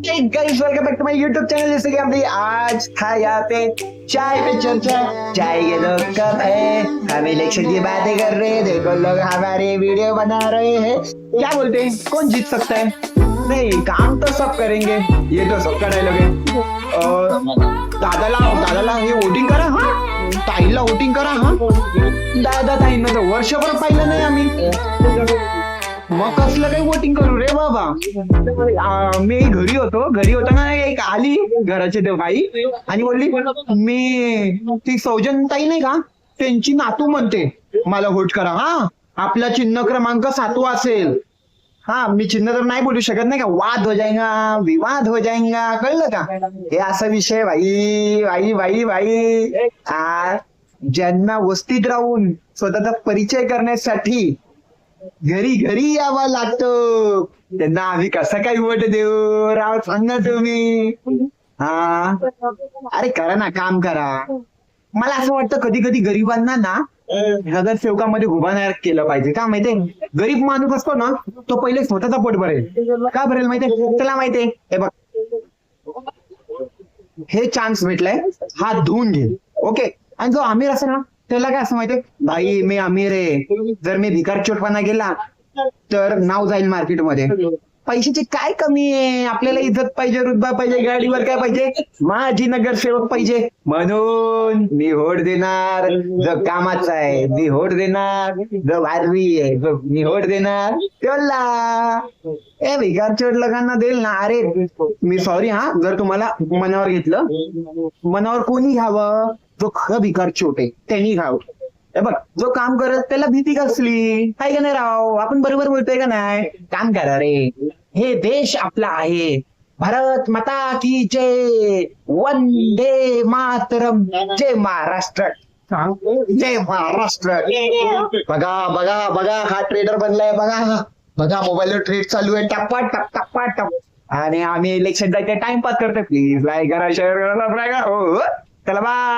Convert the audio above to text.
Guys welcome back to my YouTube channel. जैसे कि हम आज था यहाँ पे चाय पे चर्चा, चाय के दो कप है, हम इलेक्शन की बातें कर रहे हैं। देखो लोग हमारे वीडियो बना रहे हैं। क्या बोलते हैं, कौन जीत सकता है? नहीं, काम तो सब करेंगे, ये तो सबका डायलॉग है। और दादाला हे वोटिंग करा, हा ताईला वोटिंग करा, हा दादा ताईंना तर वर्षभर पाहिलं नाही आम्ही, मग कसलं काही वोटिंग करू रे बाबा। मी घरी होताना एक आली घराचे ते बाई आणि बोलली, मी ती सौजनताई नाही का, त्यांची नातू म्हणते मला वोट करा, हा आपला चिन्ह क्रमांक 7 असेल। हा मी चिन्ह तर नाही बोलू शकत, नाही का, वाद हो जाएगा, विवाद हो जाएगा, कळलं का? हे असा विषय भाई भाई भाई भाई ज्यांना वस्तीत राहून स्वतःचा परिचय करण्यासाठी घरी घरी यावं लागतं, त्यांना आम्ही कसं काही वोट देऊ राव, सांगा तुम्ही। हा अरे करा ना, काम करा। मला असं वाटतं कधी कधी गरिबांना ना नगरसेवकामध्ये उभा नाही केलं पाहिजे। का माहितीये, गरीब माणूस असतो ना, तो पहिले स्वतःचा पोट भरेल। का भरेल माहितीये, त्याला माहितीये, हे बघ हे चान्स भेटलाय, हात धुवून घे, ओके। आणि जो आमिर असेल ना, त्याला काय असं माहितीये, भाई मी आमिर आहे, जर मी भिकार चोटपणा गेला तर नाव जाईल मार्केटमध्ये। पैशाची काय कमी आहे, आपल्याला इज्जत पाहिजे, रुतबा पाहिजे, गाडीवर काय पाहिजे, माझी नगरसेवक पाहिजे, म्हणून मी वोट देणार जो कामाचा आहे, मी वोट देणार जो भारी आहे, जो मी वोट देणार त्याला। ए भिकार चोट लोकांना देईल ना। अरे मी सॉरी हा, जर तुम्हाला मनावर घेतलं, मनावर कोणी घ्यावं, जो खरं भिकार चोट आहे त्यांनी घ्यावं। हे बघ, जो काम करत त्याला भीती कसली, काय का नाही राव, आपण बरोबर बोलतोय का नाही? काम करा रे, हे देश आपला आहे, भारत माता की जय, वंदे मातरम, जय महाराष्ट्र, जय महाराष्ट्र। बघा बघा बघा, हा ट्रेडर बनलाय, बघा बघा, मोबाईलवर ट्रेड चालू आहे, टप्पा टप टप्पा टप, आणि आम्ही इलेक्शन जायचं टाइमपास करतोय। प्लीज लाईक करा, शेअर करा, सबस्क्राईब करा, हो चला बाय।